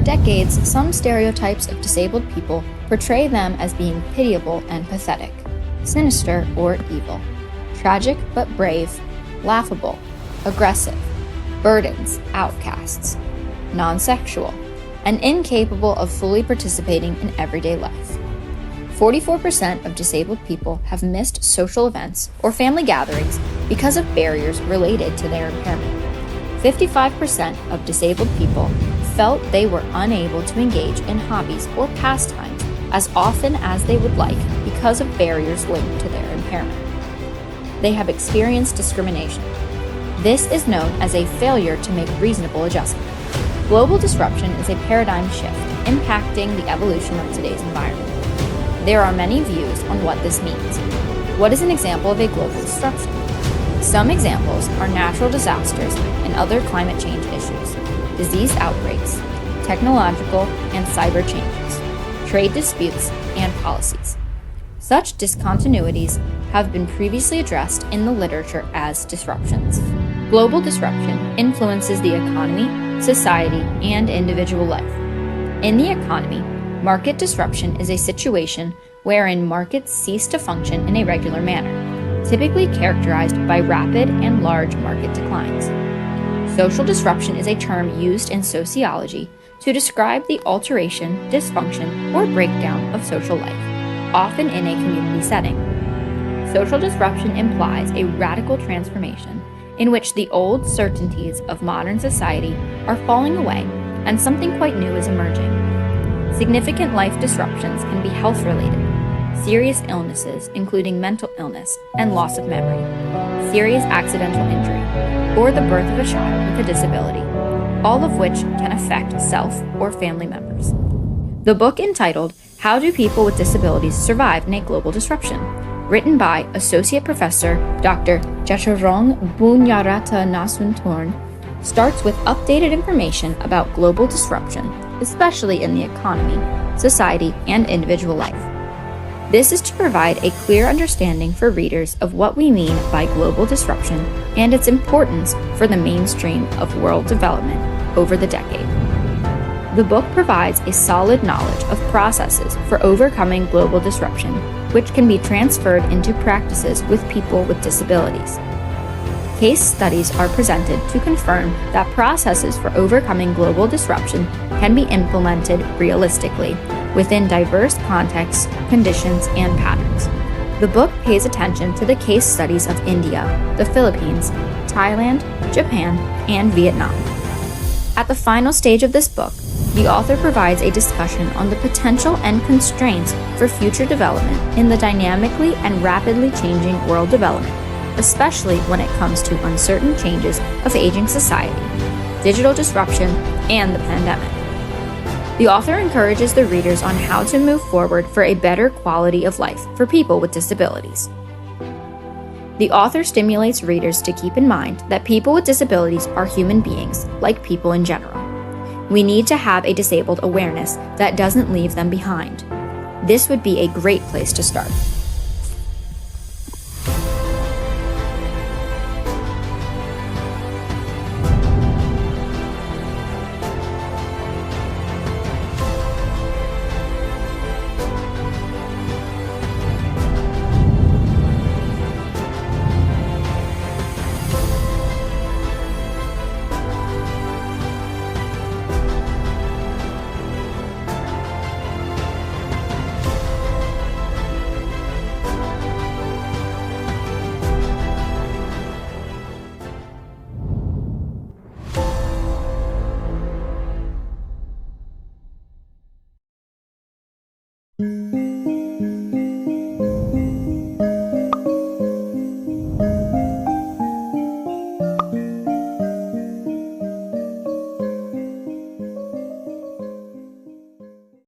decades, some stereotypes of disabled people portray them as being pitiable and pathetic, sinister or evil, tragic but brave, laughable, aggressive, burdens, outcasts, non-sexual, and incapable of fully participating in everyday life. 44% of disabled people have missed social events or family gatherings because of barriers related to their impairment. 55% of disabled people felt they were unable to engage in hobbies or pastimes as often as they would like because of barriers linked to their impairment. They have experienced discrimination. This is known as a failure to make reasonable adjustment. Global disruption is a paradigm shift impacting the evolution of today's environment. There are many views on what this means. What is an example of a global disruption? Some examples are natural disasters and other climate change issues, disease outbreaks, technological and cyber changes, trade disputes, and policies. Such discontinuities have been previously addressed in the literature as disruptions. Global disruption influences the economy, society, and individual life. In the economy, market disruption is a situation wherein markets cease to function in a regular manner, typically characterized by rapid and large market declines. Social disruption is a term used in sociology to describe the alteration, dysfunction, or breakdown of social life, often in a community setting. Social disruption implies a radical transformation in which the old certainties of modern society are falling away and something quite new is emerging. Significant life disruptions can be health-related, serious illnesses including mental illness and loss of memory, serious accidental injury, or the birth of a child with a disability, all of which can affect self or family members. The book entitled How Do People with Disabilities Survive in a Global Disruption? Written by Associate Professor Dr. Jacharong Bunyarata-Nasuntorn, starts with updated information about global disruption, especially in the economy, society, and individual life. This is to provide a clear understanding for readers of what we mean by global disruption and its importance for the mainstream of world development over the decade. The book provides a solid knowledge of processes for overcoming global disruption, which can be transferred into practices with people with disabilities. Case studies are presented to confirm that processes for overcoming global disruption can be implemented realistically within diverse contexts, conditions, and patterns. The book pays attention to the case studies of India, the Philippines, Thailand, Japan, and Vietnam. At the final stage of this book, the author provides a discussion on the potential and constraints for future development in the dynamically and rapidly changing world development, especially when it comes to uncertain changes of aging society, digital disruption, and the pandemic. The author encourages the readers on how to move forward for a better quality of life for people with disabilities. The author stimulates readers to keep in mind that people with disabilities are human beings, like people in general. We need to have a disabled awareness that doesn't leave them behind. This would be a great place to start.